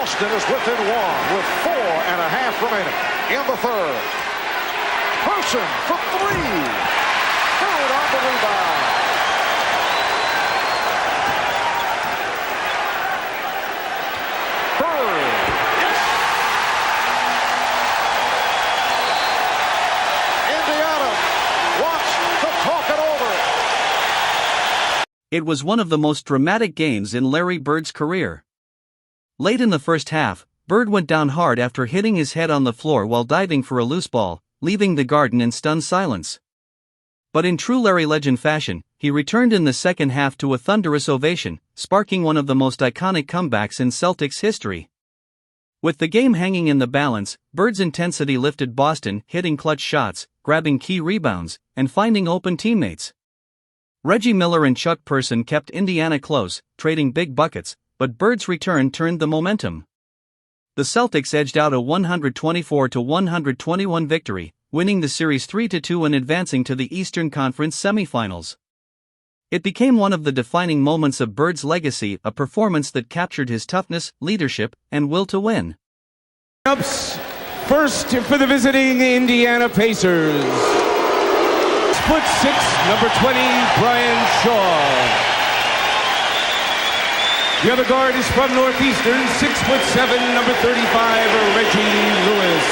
Boston is within one with 4.5 remaining in the third. Person for three. Bird on the rebound. Bird. Yes. Indiana wants to talk it over. It was one of the most dramatic games in Larry Bird's career. Late in the first half, Bird went down hard after hitting his head on the floor while diving for a loose ball, leaving the Garden in stunned silence. But in true Larry legend fashion, he returned in the second half to a thunderous ovation, sparking one of the most iconic comebacks in Celtics history. With the game hanging in the balance, Bird's intensity lifted Boston, hitting clutch shots, grabbing key rebounds, and finding open teammates. Reggie Miller and Chuck Person kept Indiana close, trading big buckets, but Bird's return turned the momentum. The Celtics edged out a 124-121 victory, winning the series 3-2 and advancing to the Eastern Conference semifinals. It became one of the defining moments of Bird's legacy, a performance that captured his toughness, leadership, and will to win. First for the visiting Indiana Pacers. Foot 6, number 20, Brian Shaw. The other guard is from Northeastern, 6'7", number 35, Reggie Lewis.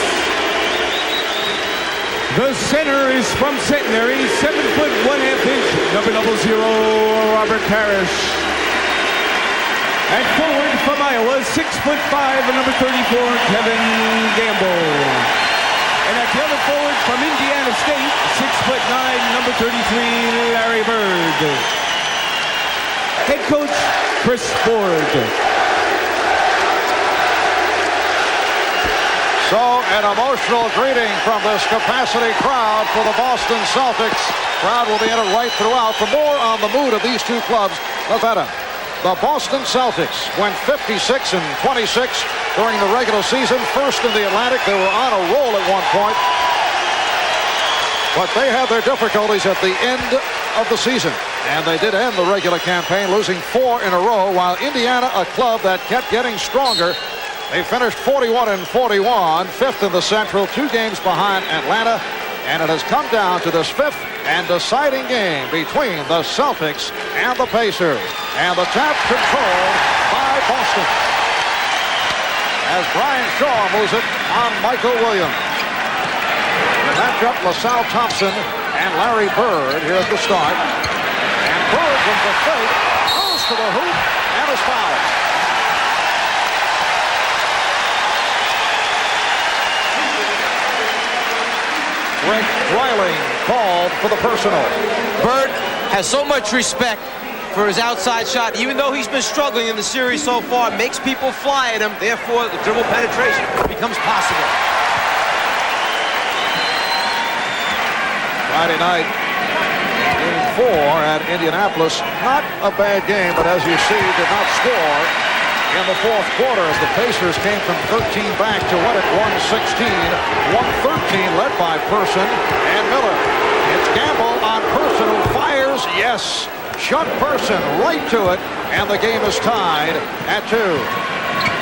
The center is from Centenary, 7'1/2", number 00, Robert Parrish. And forward from Iowa, 6'5", number 34, Kevin Gamble. And at the other forward from Indiana State, 6'9", number 33, Larry Bird. Head coach, Chris Ford. So an emotional greeting from this capacity crowd for the Boston Celtics. Crowd will be in it right throughout. For more on the mood of these two clubs, Nevada. The Boston Celtics went 56-26 during the regular season. First in the Atlantic. They were on a roll at one point. But they had their difficulties at the end of the season. And they did end the regular campaign, losing 4 in a row, while Indiana, a club that kept getting stronger, they finished 41-41, fifth in the Central, 2 games behind Atlanta. And it has come down to this fifth and deciding game between the Celtics and the Pacers. And the tap controlled by Boston. As Brian Shaw moves it on Michael Williams. The matchup, LaSalle Thompson and Larry Bird here at the start. And Bird with the fake, goes to the hoop, and is fouled. Rick Dreiling called for the personal. Bird has so much respect for his outside shot, even though he's been struggling in the series so far, makes people fly at him, therefore the dribble penetration becomes possible. Friday night, game 4 at Indianapolis. Not a bad game, but as you see, did not score in the fourth quarter as the Pacers came from 13 back to win at 116. 113 led by Person and Miller. It's Gamble on Person who fires. Yes. Chuck Person right to it, and the game is tied at 2.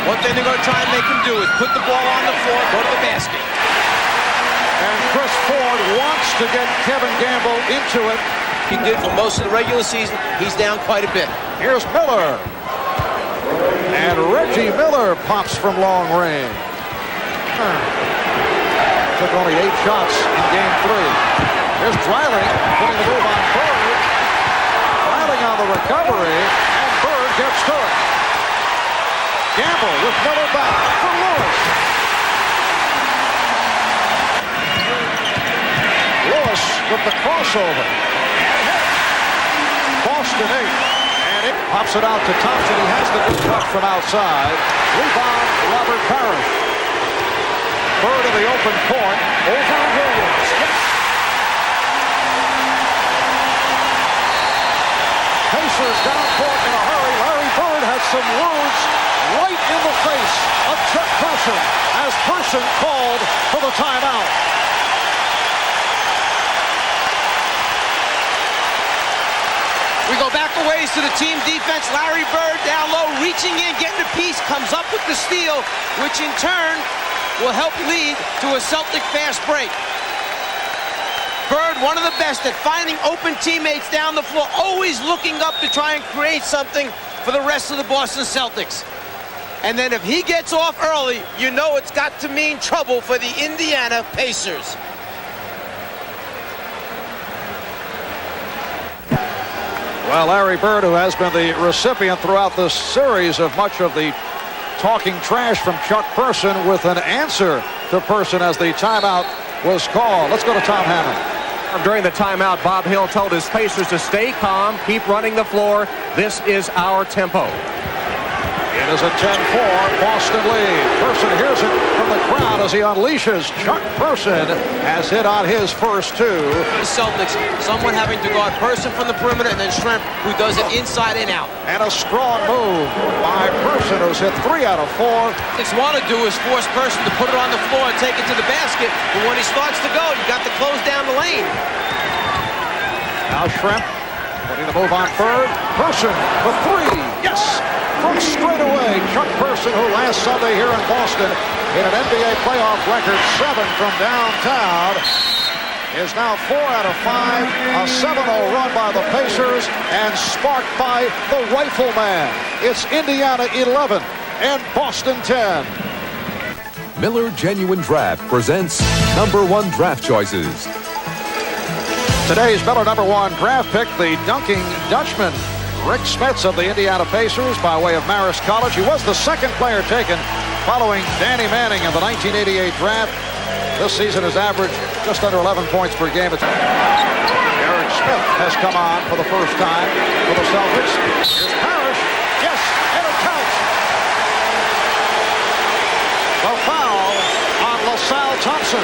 One thing they're going to try and make him do is put the ball on the floor, go to the basket. And Chris Ford wants to get Kevin Gamble into it. He did for most of the regular season. He's down quite a bit. Here's Miller. And Reggie Miller pops from long range. Took only 8 shots in game 3. Here's Dreiling putting the move on Bird. Dreiling on the recovery, and Bird gets to it. Gamble with Miller back for Lewis. Lewis with the crossover. And hit. Boston 8. Pops it out to Thompson. He has the good touch from outside. Rebound, Robert Parrish. Bird in the open court. Over Williams. Pacers down court in a hurry. Larry Bird had some words right in the face of Chuck Person as Person called for the timeout. We go back a ways to the team defense. Larry Bird down low, reaching in, getting a piece, comes up with the steal, which in turn will help lead to a Celtic fast break. Bird, one of the best at finding open teammates down the floor, always looking up to try and create something for the rest of the Boston Celtics. And then if he gets off early, you know it's got to mean trouble for the Indiana Pacers. Well, Larry Bird, who has been the recipient throughout this series of much of the talking trash from Chuck Person, with an answer to Person as the timeout was called. Let's go to Tom Hammond. During the timeout, Bob Hill told his Pacers to stay calm, keep running the floor. This is our tempo. It is a 10-4 Boston lead. Person hears it from the crowd as he unleashes. Chuck Person has hit on his first two. The Celtics, someone having to guard Person from the perimeter, and then Schrempf, who does it inside and out. And a strong move by Person, who's hit 3 out of 4. What they want to do is force Person to put it on the floor and take it to the basket. But when he starts to go, you got to close down the lane. Now Schrempf putting the move on Bird. Person for 3. Yes! From straight away, Chuck Person, who last Sunday here in Boston hit an NBA playoff record 7 from downtown, is now 4 out of 5. A 7-0 run by the Pacers and sparked by the Rifleman. It's Indiana 11 and Boston 10. Miller Genuine Draft presents #1 draft choices. Today's Miller #1 draft pick, the dunking Dutchman, Rick Smits of the Indiana Pacers by way of Marist College. He was the second player taken following Danny Manning in the 1988 draft. This season has averaged just under 11 points per game. Eric Smith has come on for the first time for the Celtics. Here's Parrish. Yes, and it counts. The foul on LaSalle Thompson.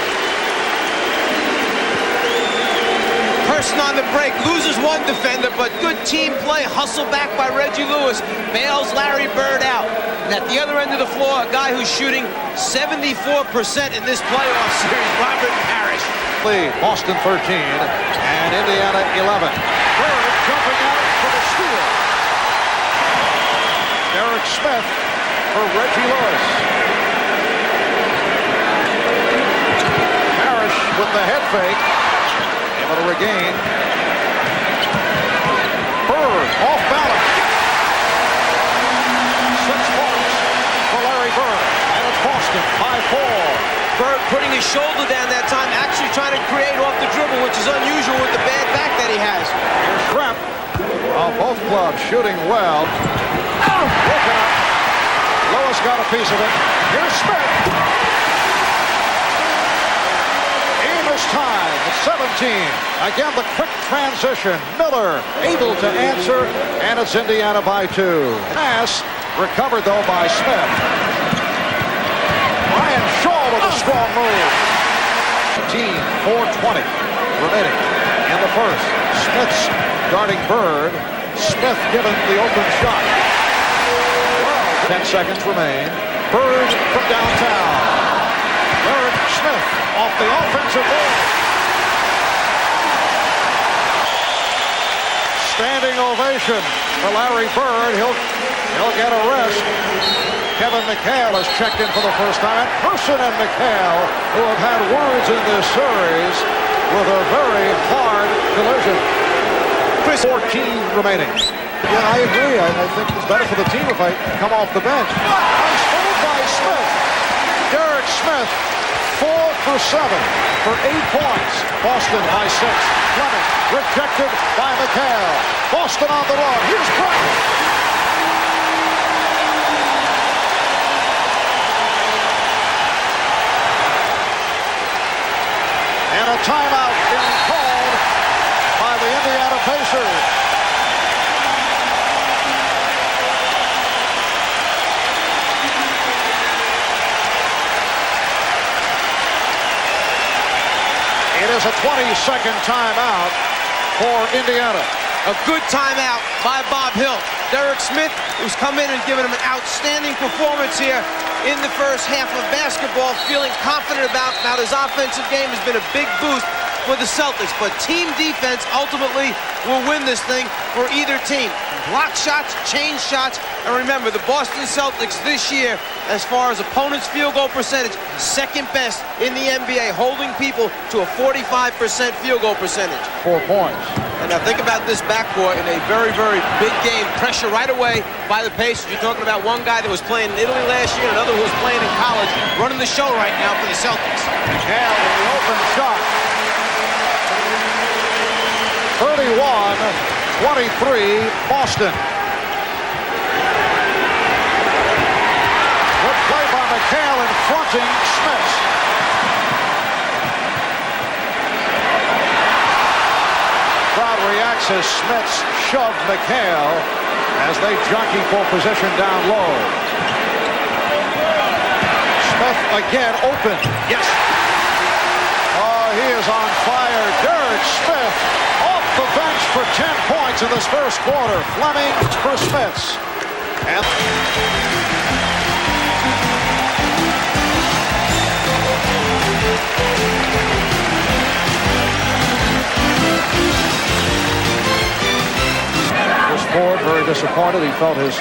Person on the break, loses one defender, but good team play, hustle back by Reggie Lewis, bails Larry Bird out. And at the other end of the floor, a guy who's shooting 74% in this playoff series, Robert Parrish. Lead, Boston 13 and Indiana 11. Bird jumping out for the steal. Derek Smith for Reggie Lewis. Parrish with the head fake. To regain. Bird off balance. 6 points for Larry Bird. And it's Boston by 4. Bird putting his shoulder down that time, actually trying to create off the dribble, which is unusual with the bad back that he has. Here's Schrempf. Both clubs shooting well. Broken up. Lewis got a piece of it. Here's Smith. Time at 17. Again, the quick transition. Miller able to answer, and it's Indiana by 2. Pass recovered, though, by Smith. Ryan Shaw with a strong move. 4:20 remaining in the first. Smith's guarding Bird. Smith given the open shot. 10 seconds remain. Bird from downtown. Bird, Smith off the offensive board. Standing ovation for Larry Bird. He'll get a rest. Kevin McHale has checked in for the first time. And Person and McHale, who have had words in this series with a very hard collision. 14 remaining. Yeah, I agree. I think it's better for the team if I come off the bench. Nice move by Smith. Derek Smith, 4 for 7 for 8 points. Boston by 6. Fleming rejected by McHale. Boston on the run. Here's Brown. And a timeout being called by the Indiana Pacers. It is a 20-second timeout for Indiana. A good timeout by Bob Hill. Derek Smith, who's come in and given him an outstanding performance here in the first half of basketball, feeling confident about his offensive game has been a big boost for the Celtics. But team defense ultimately will win this thing for either team. Block shots, change shots, and remember, the Boston Celtics this year, as far as opponents' field goal percentage, second best in the NBA, holding people to a 45% field goal percentage. 4 points. And now think about this backcourt in a very, very big game. Pressure right away by the Pacers. You're talking about one guy that was playing in Italy last year, another who was playing in college, running the show right now for the Celtics. McHale with the open shot. 31-23, Boston. Good play by McHale in fronting Smith. Crowd reacts as Smith shoved McHale as they jockey for position down low. Smith again open. Yes. Oh, he is on fire. Derek Smith off the bench for 10 points in this first quarter. Fleming for Smith. And Ford very disappointed. He felt his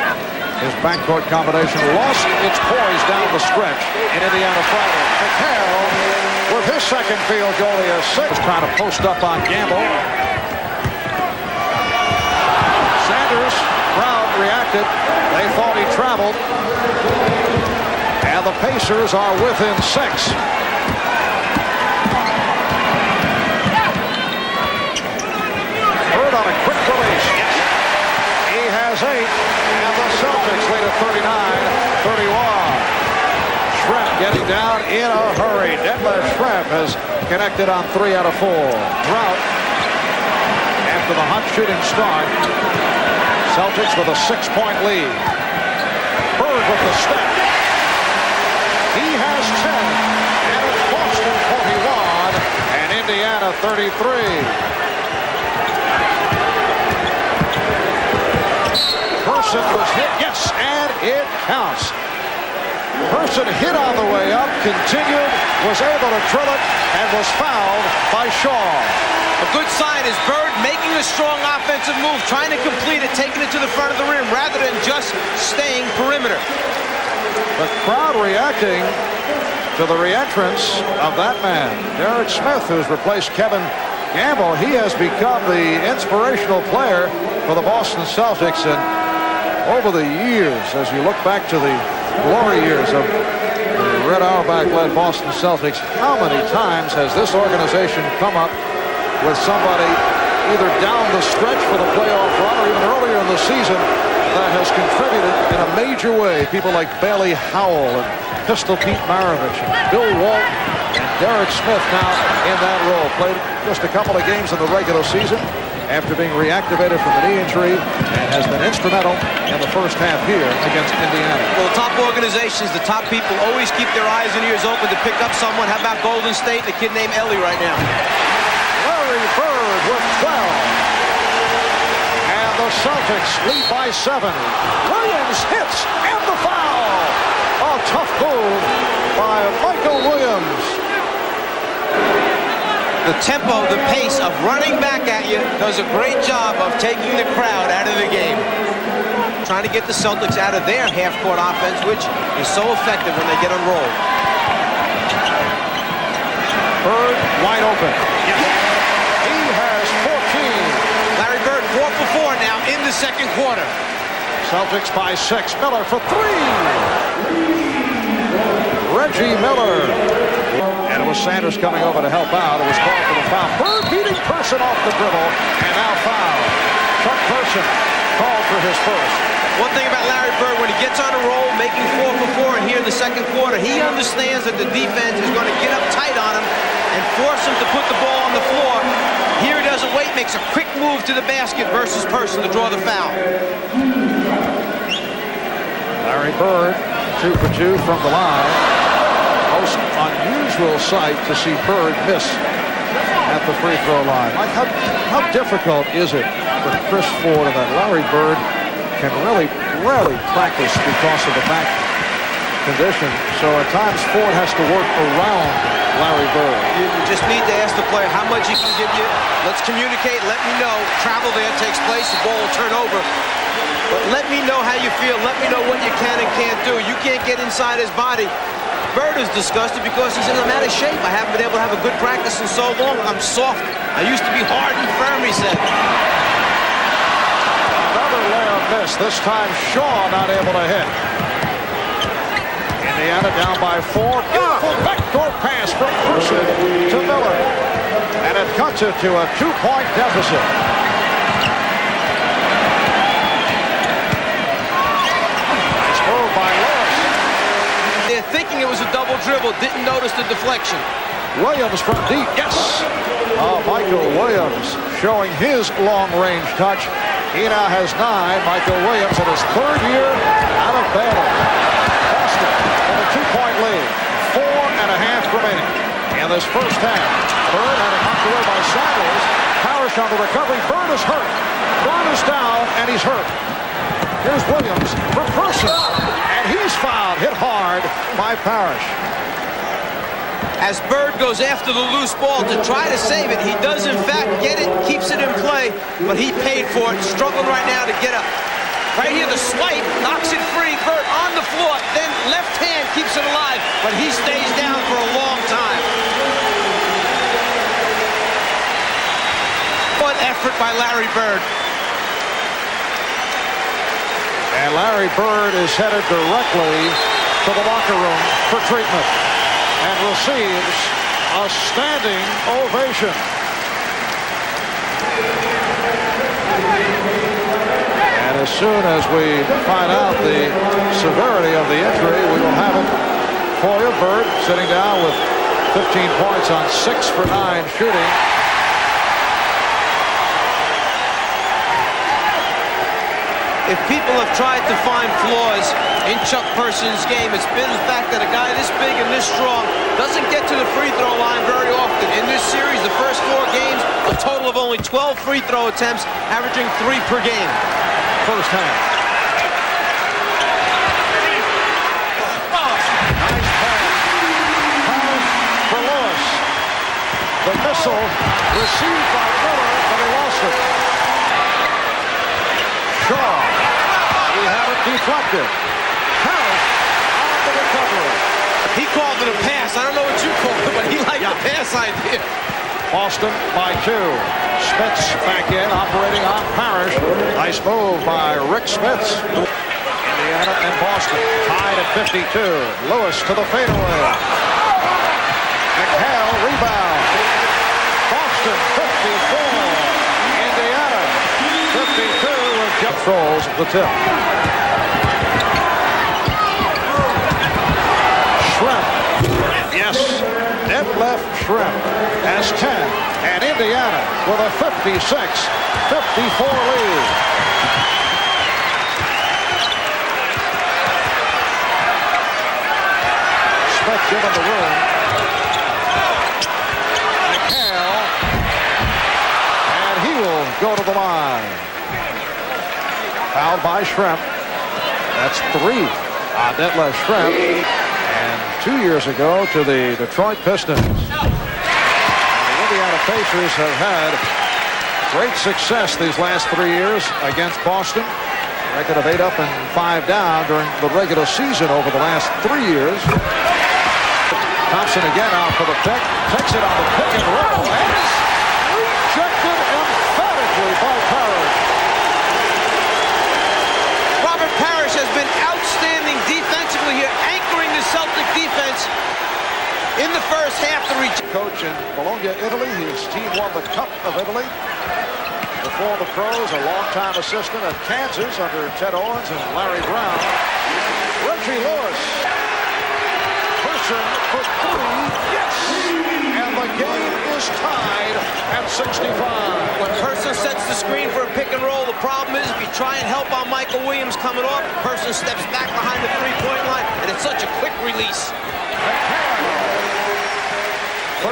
backcourt combination lost its poise down the stretch in Indiana Friday. McHale with his second field goal. He has 6. Trying to post up on Gamble. Sanders, crowd reacted. They thought he traveled. And the Pacers are within 6. Bird on a quick release. He has 8, and the Celtics lead at 39-31. Schrempf getting down in a hurry. Detlef Schrempf has connected on 3 out of 4. Drought after the hot shooting start. Celtics with a 6-point lead. Bird with the step. He has 10, and it's Boston 41 and Indiana 33. Person was hit, yes, and it counts. Person hit on the way up, continued, was able to drill it, and was fouled by Shaw. A good sign is Bird making a strong offensive move, trying to complete it, taking it to the front of the rim, rather than just staying perimeter. The crowd reacting to the re-entrance of that man, Derek Smith, who's replaced Kevin Gamble. He has become the inspirational player for the Boston Celtics, and over the years, as you look back to the glory years of the Red Auerbach-led Boston Celtics, how many times has this organization come up with somebody either down the stretch for the playoff run or even earlier in the season that has contributed in a major way? People like Bailey Howell and Pistol Pete Maravich and Bill Walton and Derek Smith now in that role. Played just a couple of games in the regular season after being reactivated from the knee injury, and has been instrumental in the first half here against Indiana. Well, the top organizations, the top people always keep their eyes and ears open to pick up someone. How about Golden State and a kid named Ellie right now? Larry Bird with 12. And the Celtics lead by 7. Williams hits, and the foul. A tough move by Michael Williams. The tempo, the pace of running back at you does a great job of taking the crowd out of the game. Trying to get the Celtics out of their half-court offense, which is so effective when they get unrolled. Bird wide open. Yes. He has 14. Larry Bird 4 for 4 now in the second quarter. Celtics by 6. Miller for 3. Reggie Miller. And it was Sanders coming over to help out. It was called for the foul. Bird beating Person off the dribble, and now foul. Chuck Person called for his first. One thing about Larry Bird, when he gets on a roll, making 4 for 4 and here in the second quarter, he understands that the defense is going to get up tight on him and force him to put the ball on the floor. Here he doesn't wait, makes a quick move to the basket versus Person to draw the foul. Larry Bird, 2 for 2 from the line. Most unusual sight to see Bird miss at the free throw line. Like how difficult is it for Chris Ford and that Larry Bird can really practice because of the back condition. So at times Ford has to work around Larry Bird. You just need to ask the player how much he can give you. Let's communicate. Let me know. Travel there takes place. The ball will turn over. But let me know how you feel. Let me know what you can and can't do. You can't get inside his body. Bird is disgusted because he's in a out of shape. I haven't been able to have a good practice in so long. I'm soft. I used to be hard and firm, he said. Another layup miss. This time Shaw not able to hit. Indiana down by 4. Beautiful backdoor pass from Person to Miller. And it cuts it to a 2-point deficit. Nice move by Lewis. They're thinking it was a double dribble. Didn't notice the deflection. Williams from deep. Yes. Michael Williams showing his long-range touch. He now has 9. Michael Williams in his 3rd year out of battle. Boston with a 2-point lead. 4.5 remaining in this first half. Bird had it knocked away by Saddles. Parrish on the recovery. Bird is hurt. Bird is down and he's hurt. Here's Williams for Person. And he's fouled. Hit hard by Parrish. As Bird goes after the loose ball to try to save it, he does in fact get it, keeps it in play, but he paid for it, struggling right now to get up. Right here, the swipe knocks it free. Bird on the floor, then left hand keeps it alive, but he stays down for a long time. What effort by Larry Bird. And Larry Bird is headed directly to the locker room for treatment and receives a standing ovation. And as soon as we find out the severity of the injury, we will have it for you. Bird sitting down with 15 points on 6 for 9 shooting. If people have tried to find flaws in Chuck Person's game, it's been the fact that a guy this big and this strong doesn't get to the free throw line very often. In this series, the first 4 games, a total of only 12 free throw attempts, averaging 3 per game. First half. Nice pass. Pass for Lewis. The missile received by Miller, but he lost it. Shaw. He had it deflected. Parrish on the recovery. He called it a pass. I don't know what you called it, but he liked the pass idea. Boston by 2. Spitz back in, operating on Parrish. Nice move by Rick Spitz. Indiana and Boston tied at 52. Lewis to the fadeaway. McHale rebound. Boston 54. Indiana 52 with controls the tip. Schrempf. Yes, Detlef Schrempf has 10. And Indiana with a 56-54 lead. Smith given the room. McHale. And he will go to the line. Fouled by Schrempf. That's 3 on Detlef Schrempf. And 2 years ago to the Detroit Pistons. The Indiana Pacers have had great success these last 3 years against Boston. Record of 8 up and 5 down during the regular season over the last 3 years. Thompson again out for the pick. Takes it on the pick and roll. And it's rejected emphatically by Parrish. Robert Parrish has been outstanding defensively here, anchoring the Celtic defense in the first half. Coach in Bologna, Italy. His team won the Cup of Italy. Before the pros, a longtime assistant at Kansas under Ted Owens and Larry Brown. Reggie Lewis. Person for 3. Yes! And the game is tied at 65. When Person sets the screen for a pick and roll, the problem is if you try and help on Michael Williams coming off, Person steps back behind the three-point line, and it's such a quick release. 13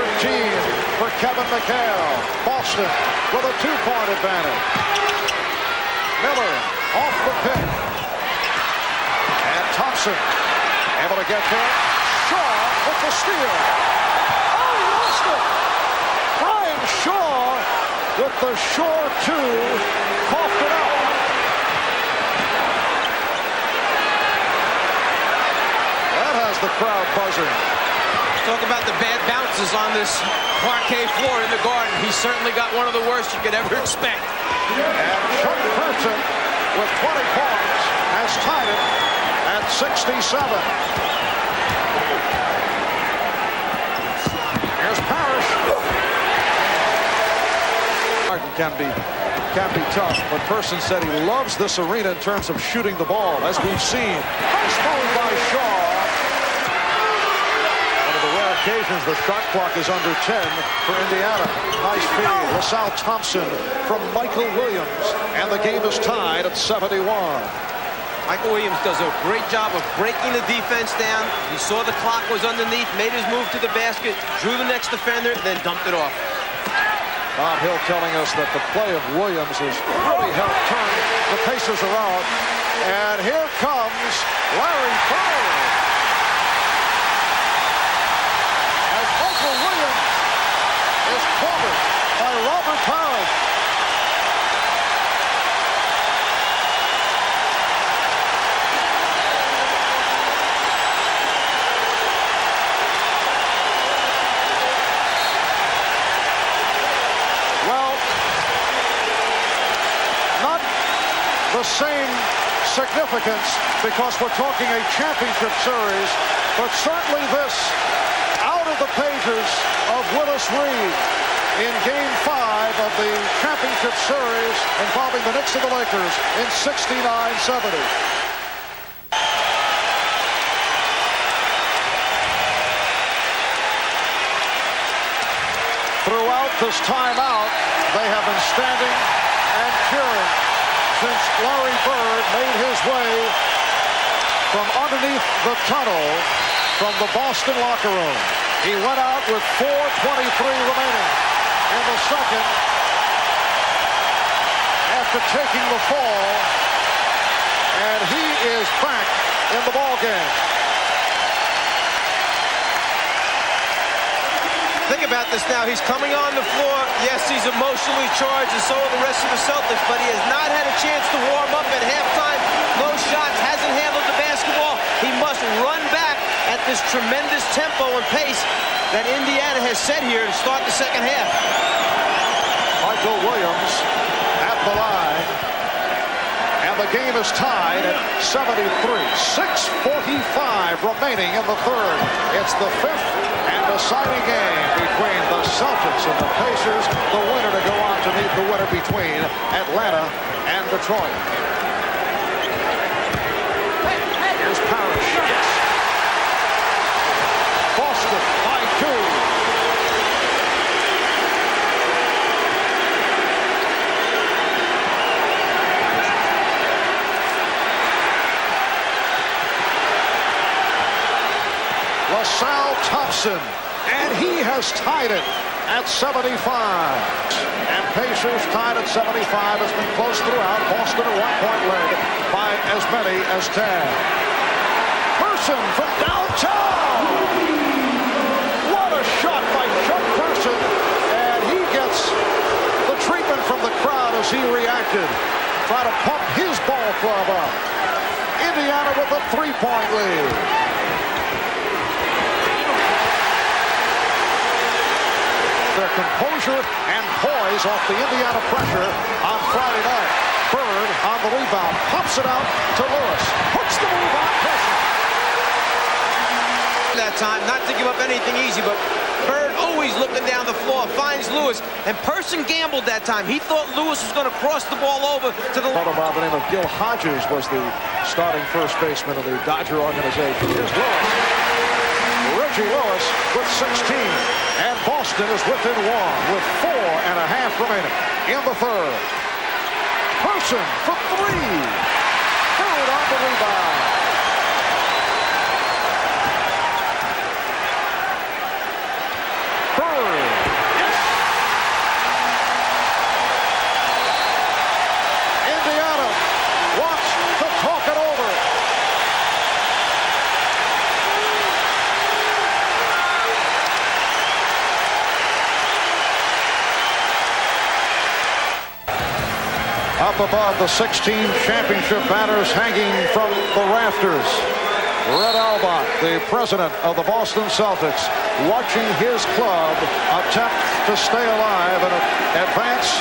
for Kevin McHale. Boston with a 2-point advantage. Miller off the pick. And Thompson able to get there. Shaw with the steal. Oh, he lost it. Brian Shaw with the Shore 2 coughed it out. That has the crowd buzzing. Talk about the bad bounces on this parquet floor in the Garden. He's certainly got one of the worst you could ever expect. And Chuck Person with 20 points has tied it at 67. Here's Parrish. Can be tough, but Person said he loves this arena in terms of shooting the ball, as we've seen. Nice move by Shaw. One of the rare occasions the shot clock is under 10 for Indiana. Nice feed. LaSalle Thompson from Michael Williams, and the game is tied at 71. Michael Williams does a great job of breaking the defense down. He saw the clock was underneath, made his move to the basket, drew the next defender, then dumped it off. Bob Hill telling us that the play of Williams has really helped turn the Pacers around. And here comes Larry Bird. As Michael Williams is covered by Robert Parrish. The same significance because we're talking a championship series, but certainly this out of the pages of Willis Reed in Game 5 of the championship series involving the Knicks and the Lakers in 69-70. Throughout this timeout, they have been standing and cheering since Larry Bird made his way from underneath the tunnel from the Boston locker room. He went out with 4:23 remaining in the second after taking the fall, and he is back in the ball game. Think about this now. He's coming on the floor. Yes, he's emotionally charged, and so are the rest of the Celtics, but he has not had a chance to warm up at halftime. No shots, hasn't handled the basketball. He must run back at this tremendous tempo and pace that Indiana has set here to start the second half. Michael Williams at the line, and the game is tied at 73. 6:45 remaining in the third. It's the fifth and deciding game between the Celtics and the Pacers. The winner to go on to meet the winner between Atlanta and Detroit. Here's Parrish. Boston by 2. LaSalle Thompson, and he has tied it at 75. And Pacers tied at 75. It's been close throughout. Boston at one point led by as many as 10. Person from downtown. What a shot by Chuck Person. And he gets the treatment from the crowd as he reacted. Trying to pump his ball club up. Indiana with a 3-point lead. Their composure and poise off the Indiana pressure on Friday night. Bird on the rebound, pops it out to Lewis. Hooks the move on pressure. That time, not to give up anything easy, but Bird always looking down the floor, finds Lewis, and Person gambled that time. He thought Lewis was going to cross the ball over to the... By the name of Gil Hodges was the starting first baseman of the Dodger organization. Here's Lewis. Reggie Lewis with 16. And Boston is within 1 with 4.5 remaining in the third. Person for 3. Bird on the rebound. Bird. Yes. Indiana up above the 16 championship banners hanging from the rafters. Red Auerbach, the president of the Boston Celtics, watching his club attempt to stay alive and advance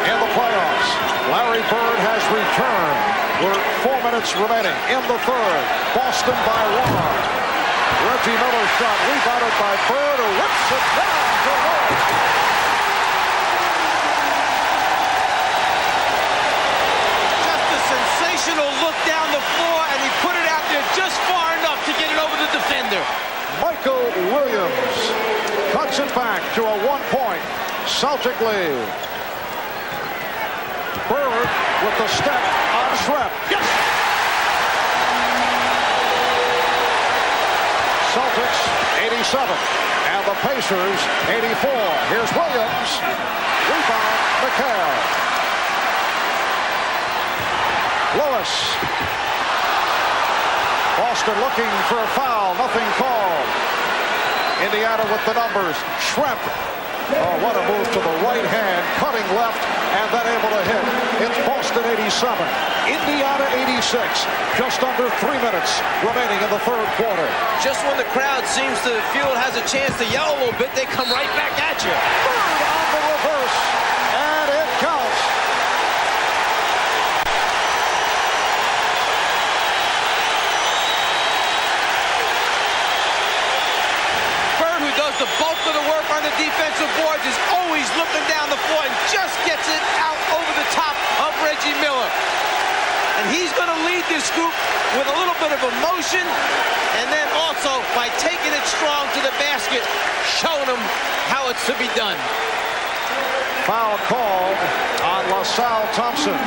in the playoffs. Larry Bird has returned. We're 4 minutes remaining in the third. Boston by 1. Reggie Miller's shot rebounded by Bird, who whips it down to Lillard. Just a sensational look down the floor, and he put it out there just far enough to get it over the defender. Michael Williams cuts it back to a 1-point Celtic lead. Bird with the step on Schrempf. Yes! Celtics 87 and the Pacers 84. Here's Williams. Rebound McHale. Lewis. Boston looking for a foul. Nothing called. Indiana with the numbers. Schrempf. Oh, what a move to the right hand, cutting left, and then able to hit. It's Boston 87, Indiana 86. Just under 3 minutes remaining in the third quarter. Just when the crowd seems to feel it has a chance to yell a little bit, they come right back at you. Bird on the reverse, and it counts. Bird, who does the bulk of the work on the defensive boards, is always looking down the floor and just gets it out over the top of Reggie Miller. And he's going to lead this group with a little bit of emotion, and then also by taking it strong to the basket, showing them how it's to be done. Foul called on LaSalle Thompson.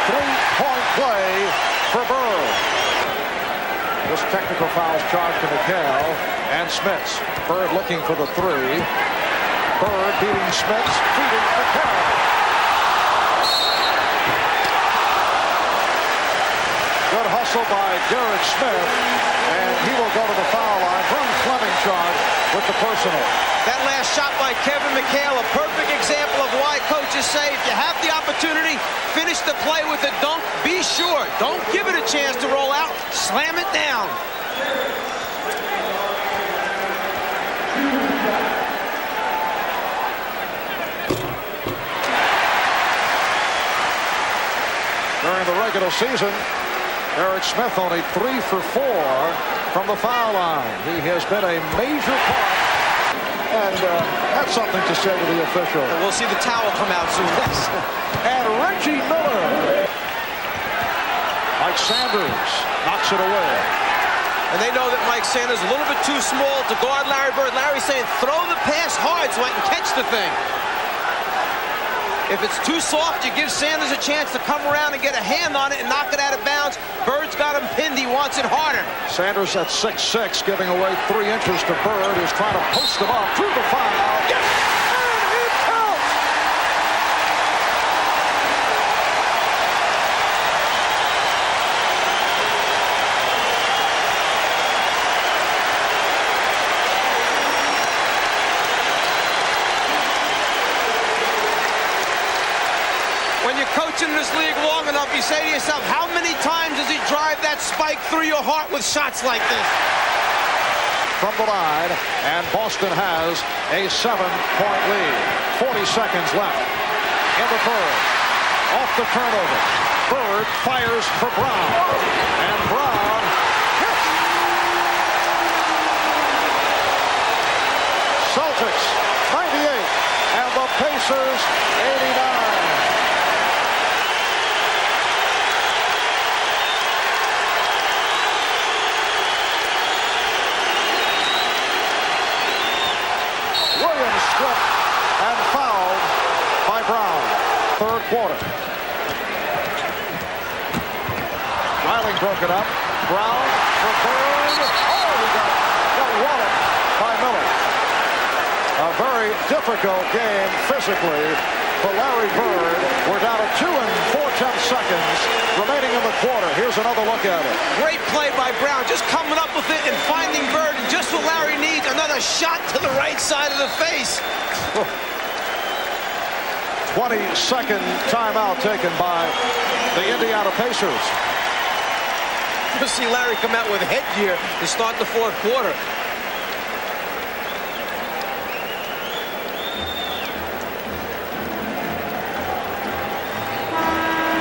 3-point play for Bird. This technical foul is charged to McHale and Smits. Bird looking for the three. Bird beating Smits, feeding McHale. Good hustle by Derek Smith, and he will go to the foul line. Vern Fleming charged with the personal. That last shot by Kevin McHale, a perfect example of why coaches say if you have the opportunity, finish the play with a dunk. Be sure, don't give it a chance to roll out. Slam it down. During the regular season, Derek Smith only 3 for 4 from the foul line. He has been a major part, and that's something to say to the official. And we'll see the towel come out soon. And Reggie Miller. Mike Sanders knocks it away. And they know that Mike Sanders is a little bit too small to guard Larry Bird. Larry's saying, throw the pass hard so I can catch the thing. If it's too soft, you give Sanders a chance to come around and get a hand on it and knock it out of bounds. Bird's got him pinned. He wants it harder. Sanders at 6'6", giving away 3 inches to Bird, who's trying to post him up through the foul. Yes! And it counts! When you're coaching this league long enough, you say to yourself, how many times does he drive that spike through your heart with shots like this? From the line, and Boston has a 7-point lead. 40 seconds left in the third. Off the turnover. Bird fires for Brown. And Brown hits. Celtics 98 and the Pacers 89. Williams stripped and fouled by Brown. Third quarter. Riley broke it up. Brown for Bird. Oh, he got walloped by Miller. A very difficult game physically for Larry Bird. We're down to 2 4/10 seconds remaining in the quarter. Here's another look at it. Great play by Brown, just coming up with it and finding Bird, and just what Larry needs, another shot to the right side of the face. 22nd timeout taken by the Indiana Pacers. You'll see Larry come out with headgear to start the fourth quarter.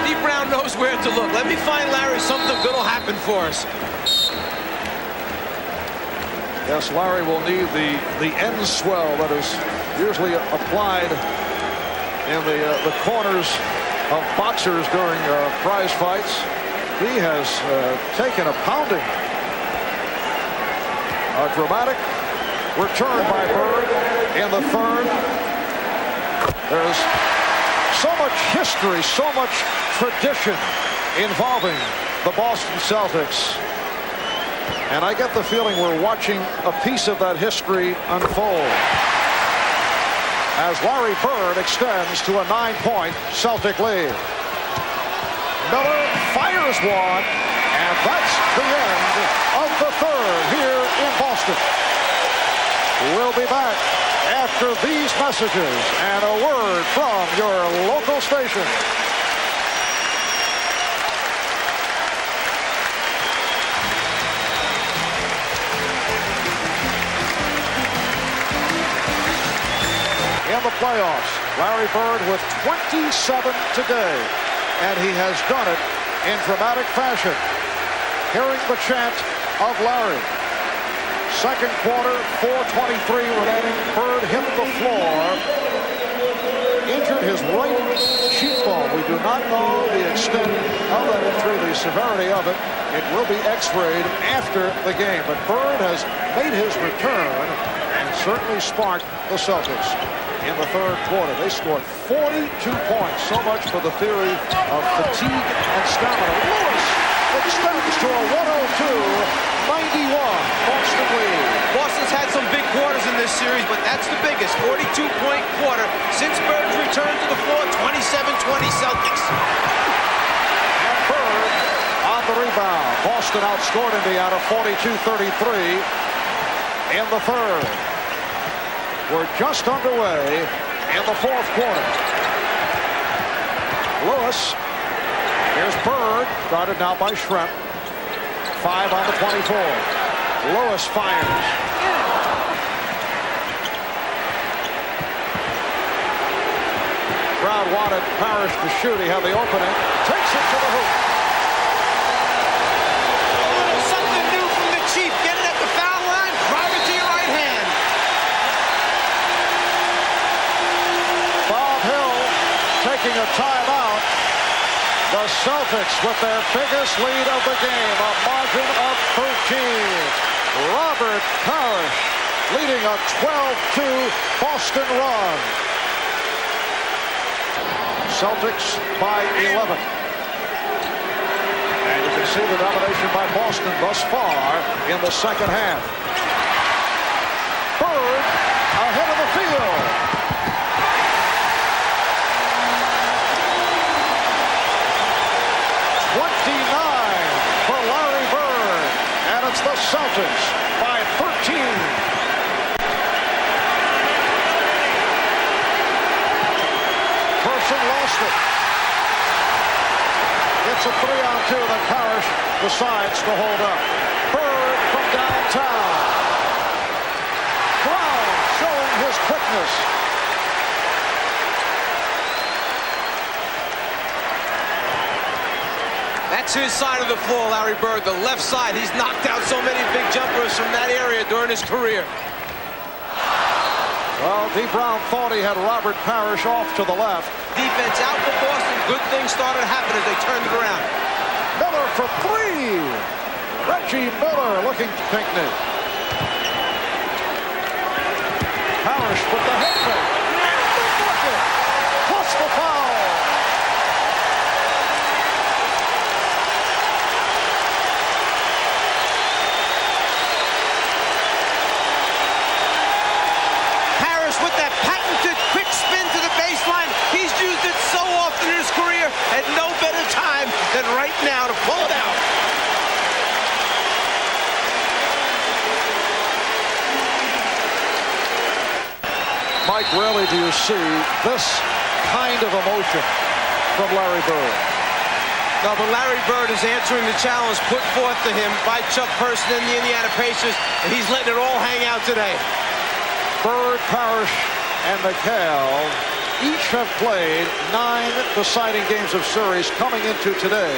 Dee Brown knows where to look. Let me find Larry. Something good will happen for us. Yes, Larry will need the end swell that is usually applied in the corners of boxers during prize fights. He has taken a pounding. A dramatic return by Bird in the third. There's so much history, so much tradition involving the Boston Celtics. And I get the feeling we're watching a piece of that history unfold as Larry Bird extends to a 9-point Celtic lead. Miller fires one, and that's the end of the third here in Boston. We'll be back after these messages and a word from your local station. In the playoffs, Larry Bird with 27 today, and he has done it in dramatic fashion. Hearing the chant of Larry. Second quarter, 4:23 remaining. Bird hit the floor, injured his right cheekbone. We do not know the extent of that injury, the severity of it. It will be x-rayed after the game, but Bird has made his return and certainly sparked the Celtics. In the third quarter, they scored 42 points. So much for the theory of fatigue and stamina. Lewis extends to a 102-91 Boston lead. Boston's had some big quarters in this series, but that's the biggest. 42-point quarter since Bird's return to the floor. 27-20 Celtics. And Bird on the rebound. Boston outscored Indiana 42-33 in the third. We're just underway in the fourth quarter. Lewis. Here's Bird. Guarded now by Schrempf. 5 on the 24. Lewis fires. Crowd wanted Parrish to shoot. He had the opening. Takes it to the hoop. Something new from the Chief. Get it at the foul line. Drive it to your right hand. Bob Hill taking a timeout. The Celtics with their biggest lead of the game, a margin of 13. Robert Parrish leading a 12-2 Boston run. Celtics by 11. And you can see the domination by Boston thus far in the second half. Bird ahead of the field. 29 for Larry Bird, and it's the Celtics by 13. Person lost it. It's a 3-on-2 that Parrish decides to hold up. Bird from downtown. Brown showing his quickness. That's his side of the floor, Larry Bird. The left side. He's knocked out so many big jumpers from that area during his career. Well, Dee Brown thought he had Robert Parrish off to the left. Defense out for Boston. Good things started happening as they turned it around. Miller for 3. Reggie Miller looking to Pinckney. Parrish with the head fake. Plus the foul. With that patented quick spin to the baseline. He's used it so often in his career, at no better time than right now to pull it out. Mike, rarely do you see this kind of emotion from Larry Bird. No, but Larry Bird is answering the challenge put forth to him by Chuck Person and the Indiana Pacers, and he's letting it all hang out today. Bird, Parrish, and McHale each have played 9 deciding games of series coming into today.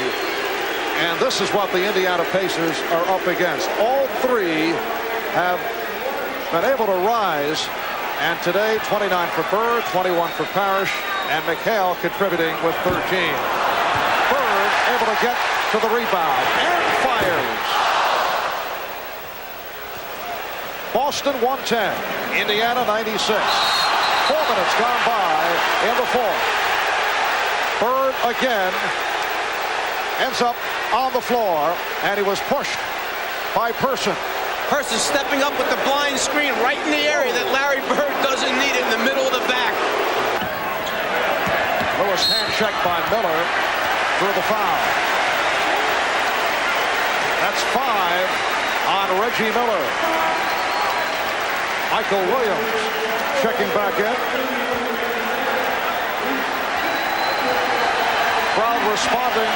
And this is what the Indiana Pacers are up against. All 3 have been able to rise. And today, 29 for Bird, 21 for Parrish, and McHale contributing with 13. Bird able to get to the rebound and fires. Boston 110, Indiana 96. 4 minutes gone by in the fourth. Bird again ends up on the floor, and he was pushed by Person. Person stepping up with the blind screen right in the area that Larry Bird doesn't need it, in the middle of the back. Lewis hand checked by Miller through the foul. That's 5 on Reggie Miller. Michael Williams checking back in. Crowd responding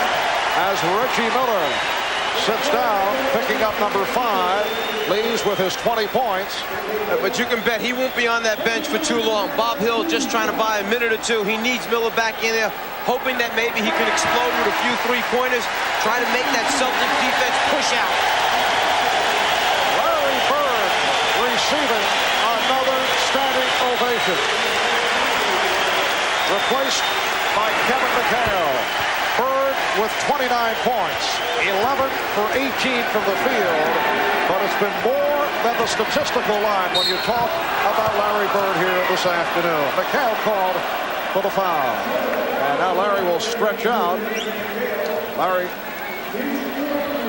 as Reggie Miller sits down, picking up number 5, leads with his 20 points. But you can bet he won't be on that bench for too long. Bob Hill just trying to buy a minute or 2. He needs Miller back in there, hoping that maybe he can explode with a few three-pointers, try to make that Celtic defense push out. Larry Bird receiving another standing ovation. Replaced by Kevin McHale. Bird with 29 points, 11 for 18 from the field, but it's been more than the statistical line when you talk about Larry Bird here this afternoon. McHale called for the foul, and now Larry will stretch out. Larry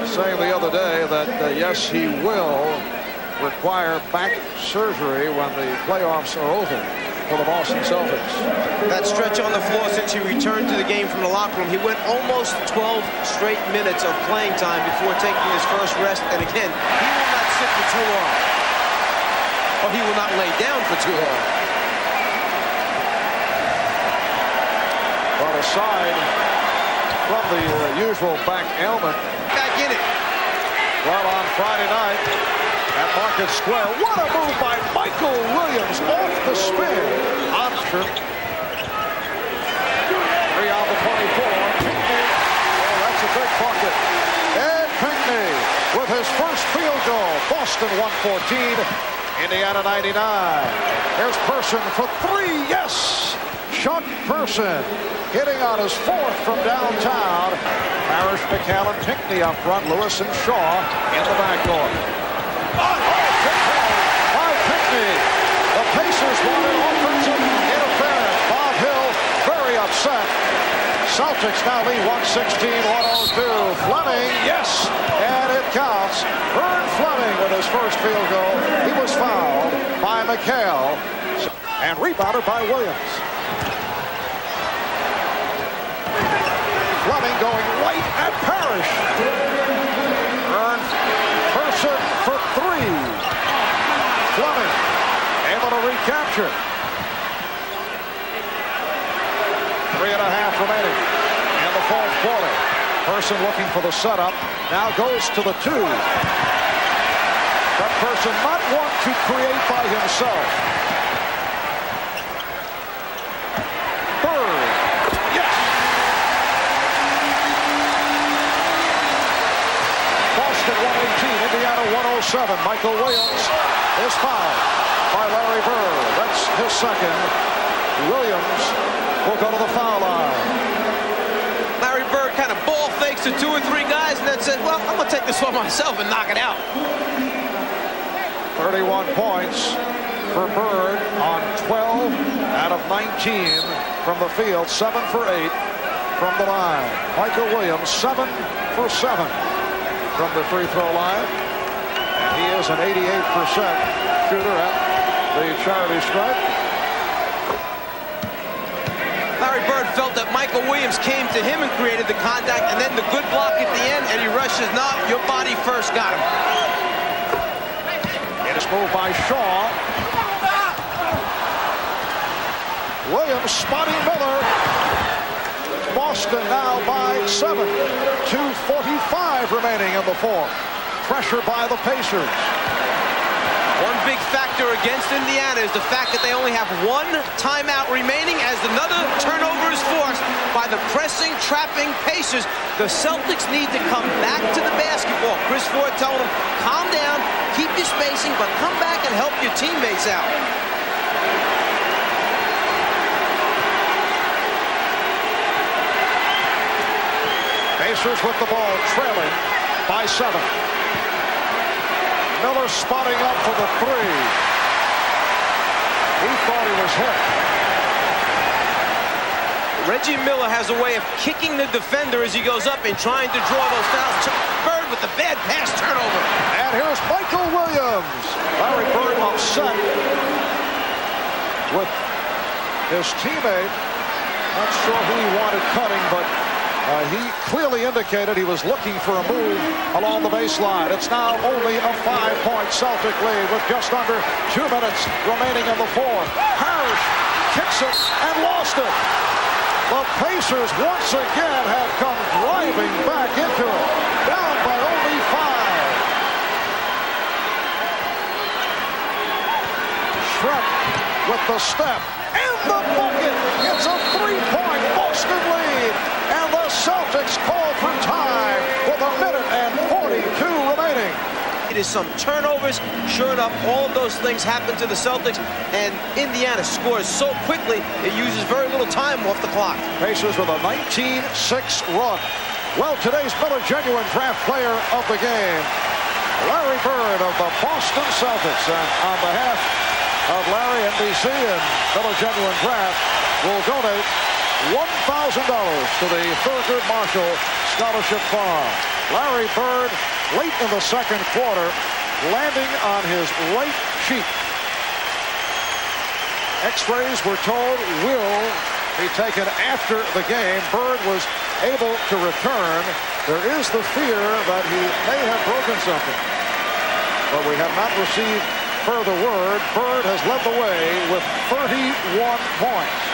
saying the other day that yes, he will require back surgery when the playoffs are over for the Boston Celtics. That stretch on the floor since he returned to the game from the locker room, he went almost 12 straight minutes of playing time before taking his first rest. And again, he will not sit for too long. Or he will not lay down for too long. Well, aside from the usual back ailment, Back in it. well, on Friday night at Market Square, what a move by Michael Williams off the spin. Osher. 3 on the 24. Pinckney. Oh, that's a big bucket. Ed Pinckney with his first field goal. Boston 114, Indiana 99. Here's Person for 3. Yes! Chuck Person hitting on his 4th from downtown. Parrish, McHale, and Pinckney up front. Lewis and Shaw in the backcourt. By Pinckney. The Pacers wanted offensive interference. Bob Hill very upset. Celtics now lead 116-102. Fleming, yes, and it counts. Vern Fleming with his first field goal. He was fouled by McHale and rebounded by Williams. Fleming going right at Parrish. Vern Person for 3. Fleming able to recapture. 3.5 remaining in the fourth quarter. Person looking for the setup. Now goes to the 2. That Person not want to create by himself. Bird. Yes. Boston 118, Indiana 107. Michael Williams is fouled by Larry Bird. That's his second. Williams will go to the foul line. Larry Bird kind of ball fakes to 2 or 3 guys and then said, well, I'm going to take this one myself and knock it out. 31 points for Bird on 12 out of 19 from the field. 7 for 8 from the line. Michael Williams 7 for 7 from the free throw line. And he is an 88% shooter at the charity stripe. Larry Bird felt that Michael Williams came to him and created the contact, and then the good block at the end, and he rushes. No, your body first got him. It is moved by Shaw. Williams spotting Miller. Boston now by 7. 2:45 remaining in the fourth. Pressure by the Pacers. One big factor against Indiana is the fact that they only have one timeout remaining as another turnover is forced by the pressing, trapping Pacers. The Celtics need to come back to the basketball. Chris Ford telling them, calm down, keep your spacing, but come back and help your teammates out. Pacers with the ball, trailing by 7. Miller spotting up for the 3. He thought he was hit. Reggie Miller has a way of kicking the defender as he goes up and trying to draw those fouls. Bird with the bad pass turnover. And here's Michael Williams. Larry Bird upset with his teammate. Not sure who he wanted cutting, but he clearly indicated he was looking for a move along the baseline. It's now only a 5-point Celtic lead with just under 2 minutes remaining in the fourth. Harris kicks it and lost it. The Pacers once again have come driving back into it. Down by only 5. Shrek with the step and the bucket. It's a 3-point Boston lead. And the Celtics call for time with 1:42 remaining. It is some turnovers. Sure enough, all of those things happen to the Celtics, and Indiana scores so quickly it uses very little time off the clock. Pacers with a 19-6 run. Well, today's Miller Genuine Draft Player of the Game, Larry Bird of the Boston Celtics. And on behalf of Larry, NBC, and Miller Genuine Draft, will donate $1,000 to the Thurgood Marshall Scholarship Fund. Larry Bird, late in the second quarter, landing on his right cheek. X-rays, we're told, will be taken after the game. Bird was able to return. There is the fear that he may have broken something, but we have not received further word. Bird has led the way with 31 points.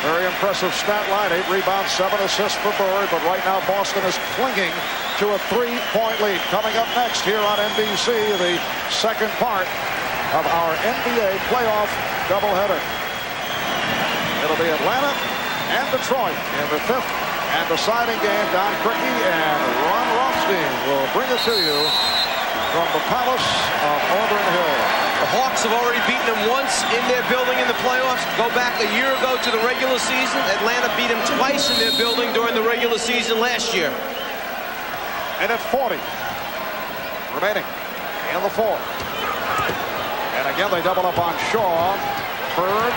Very impressive stat line. 8 rebounds, 7 assists for Bird. But right now, Boston is clinging to a 3-point lead. Coming up next here on NBC, the second part of our NBA playoff doubleheader. It'll be Atlanta and Detroit in the 5th and deciding game. Don Criqui and Ron Rothstein will bring it to you from the Palace of Auburn Hill. The Hawks have already beaten them once in their building in the playoffs. Go back a year ago to the regular season. Atlanta beat them twice in their building during the regular season last year. And at 40 remaining in the fourth. And again, they double up on Shaw. Bird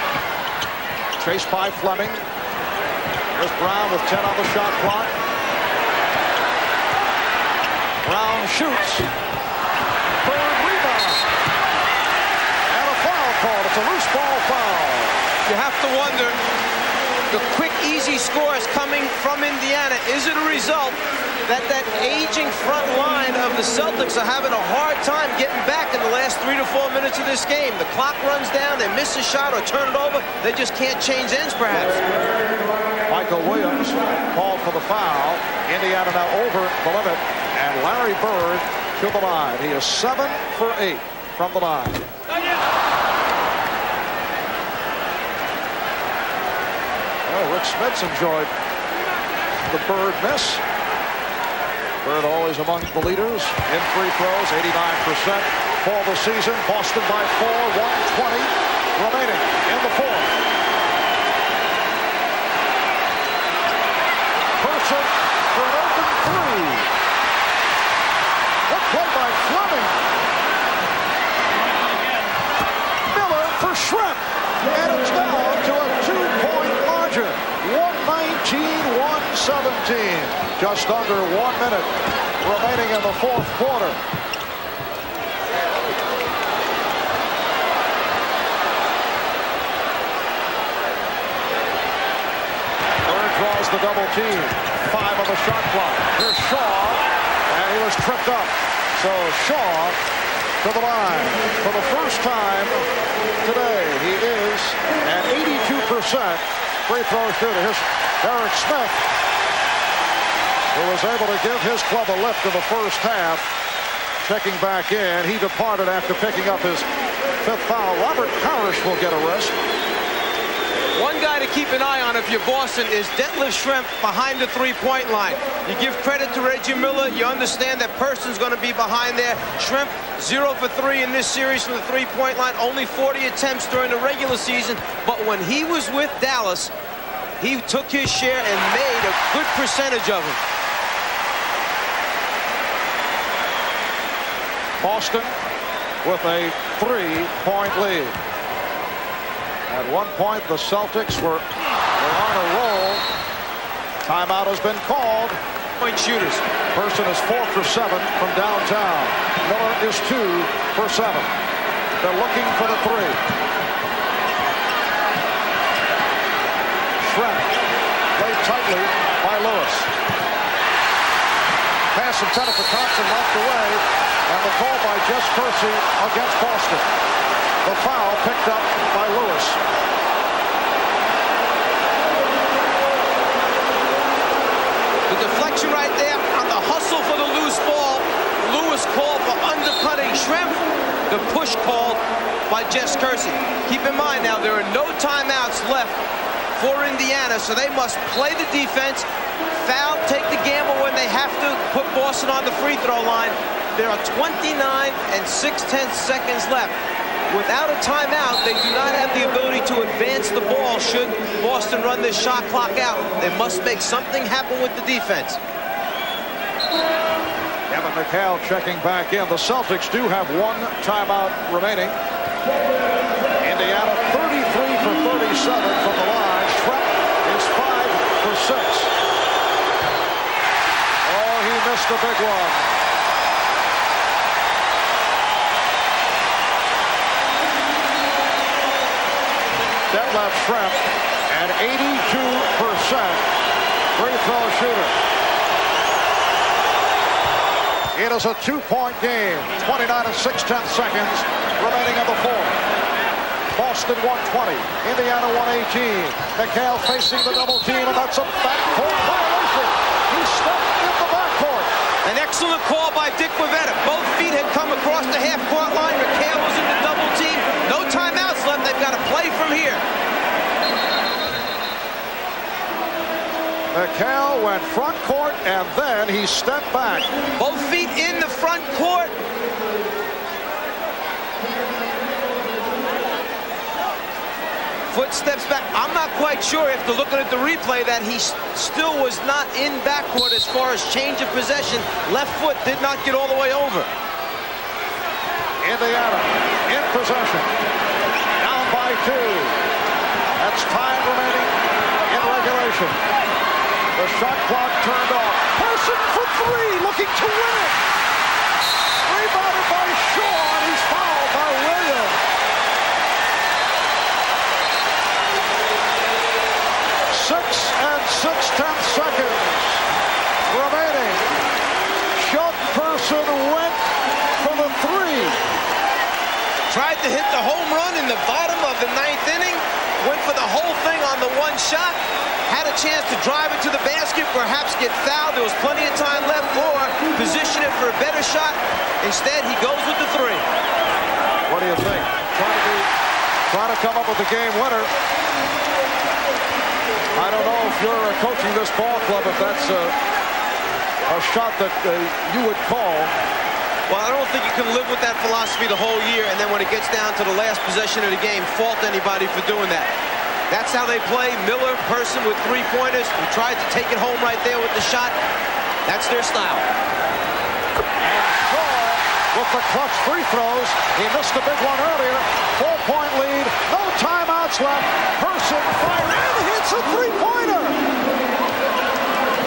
chased by Fleming. Here's Brown with 10 on the shot clock. Brown shoots. Bird rebound. And a foul called. It's a loose ball foul. You have to wonder, the quick, easy scores coming from Indiana, is it a result that aging front line of the Celtics are having a hard time getting back in the last 3 to 4 minutes of this game? The clock runs down, they miss a shot or turn it over, they just can't change ends perhaps. Michael Williams called for the foul. Indiana now over the limit, and Larry Bird to the line. He is 7 for 8 from the line. Well, Rick Smits enjoyed the Bird miss. Bird always among the leaders in free throws, 89% for the season. Boston by 4, 1:20 remaining in the fourth. Person for an open 3. Good play by Fleming. Miller for Shrek. And it's down to a 2-point margin. 119-117. Just under 1 minute remaining in the fourth quarter. Bird draws the double team. 5 on the shot clock. Here's Shaw, and he was tripped up. So Shaw to the line. For the first time today, he is an 82% free throw shooter. Here's Derek Smith, who was able to give his club a lift in the first half. Checking back in. He departed after picking up his 5th foul. Robert Parrish will get a rest. One guy to keep an eye on if you're Boston is Detlef Schrempf behind the three-point line. You give credit to Reggie Miller. You understand that Person's going to be behind there. Schrempf 0 for 3 in this series from the three-point line. Only 40 attempts during the regular season. But when he was with Dallas, he took his share and made a good percentage of them. Boston with a 3-point lead. At one point, the Celtics were on a roll. Timeout has been called. Point shooters. Person is 4 for 7 from downtown. Miller is 2 for 7. They're looking for the 3. Schrempf played tightly by Lewis. Pass intended for Thompson, knocked away. And the call by Jess Percy against Boston. The foul picked up by Lewis. The deflection right there on the hustle for the loose ball. Lewis called for undercutting Schrempf. The push called by Jess Kersey. Keep in mind now, there are no timeouts left for Indiana, so they must play the defense, foul, take the gamble when they have to put Boston on the free throw line. There are 29 and 6/10 seconds left. Without a timeout, they do not have the ability to advance the ball should Boston run this shot clock out. They must make something happen with the defense. Kevin McHale checking back in. The Celtics do have one timeout remaining. Indiana 33 for 37 from the line. Schrempf is 5 for 6. Oh, he missed a big one. Detlef Schrempf, an 82% free throw shooter. It is a 2-point game. 29 and 6/10 seconds remaining in the fourth. Boston 120, Indiana 118. McHale facing the double team, and that's a backcourt violation. He stepped in the backcourt. An excellent call by Dick Bavetta. Both feet had come across the half-court line. McHale was in the double team. No timeouts left. They've got to play from here. McHale went front court, and then he stepped back. Both feet in the front court. Foot steps back. I'm not quite sure after looking at the replay that he still was not in backcourt as far as change of possession. Left foot did not get all the way over. Indiana in possession. Down by 2. That's time remaining in regulation. The shot clock turned off. Person for 3, looking to win it. Rebounded by Shaw, and he's fouled by Williams. 6 and 6/10 seconds remaining. Chuck Person went for the 3. Tried to hit the home run in the bottom of the 9th inning. Went for the whole thing on the one shot. Had a chance to drive it to the basket, perhaps get fouled. There was plenty of time left, or position it for a better shot. Instead, he goes with the 3. What do you think? Trying to come up with a game winner. I don't know if you're coaching this ball club, if that's a shot that you would call. Well, I don't think you can live with that philosophy the whole year, and then when it gets down to the last possession of the game, fault anybody for doing that. That's how they play. Miller, Person with 3-pointers, who tried to take it home right there with the shot. That's their style. And Shaw with the clutch free throws. He missed a big one earlier. 4-point lead. No timeouts left. Person fired and hits a 3-pointer.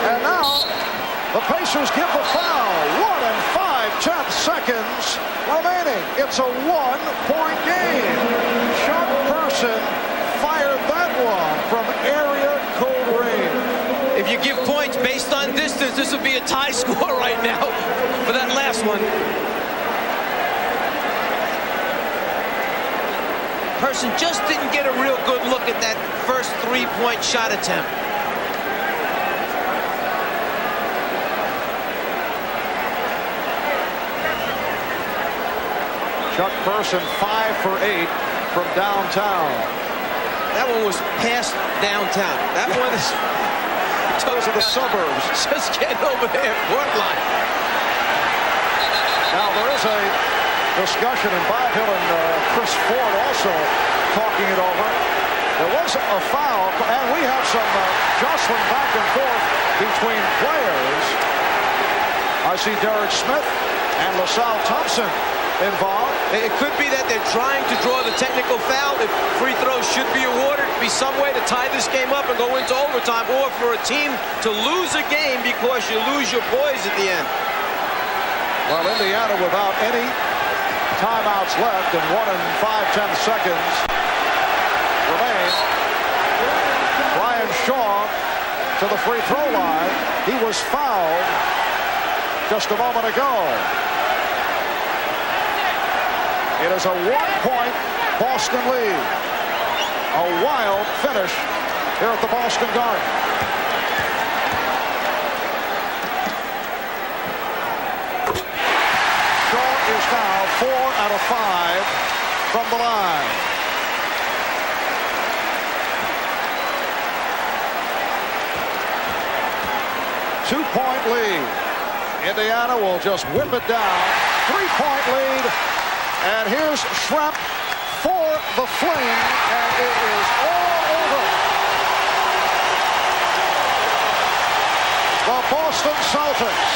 And now the Pacers give the foul. 1 and 5/10 seconds remaining. It's a 1-point game. Chuck Person fired that one from area code range. If you give points based on distance, this would be a tie score right now for that last one. Person just didn't get a real good look at that first three-point shot attempt. Chuck Person 5 for 8 from downtown. That one was past downtown. That one is Those are the suburbs. just getting over there, Portland. Now there is a discussion, and Bob Hill and Chris Ford also talking it over. There was a foul, and we have some jostling back and forth between players. I see Derek Smith and LaSalle Thompson involved. It could be that they're trying to draw the technical foul. If free throws should be awarded, be some way to tie this game up and go into overtime, or for a team to lose a game because you lose your poise at the end. Well, Indiana without any timeouts left and 1 5/10 seconds remain. Brian Shaw to the free throw line. He was fouled just a moment ago. It is a 1-point Boston lead. A wild finish here at the Boston Garden. Shaw is now 4 out of 5 from the line. Two-point lead. Indiana will just whip it down. 3-point lead. And here's Schrempf for the Fling, and it is all over. The Boston Celtics,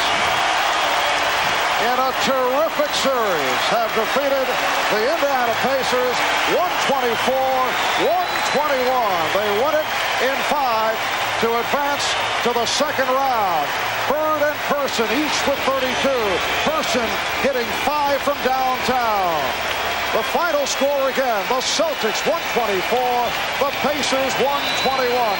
in a terrific series, have defeated the Indiana Pacers 124-121. They won it in 5 to advance to the second round. Bird and Person each with 32. Person hitting 5 from downtown. The final score again, the Celtics 124, the Pacers 121.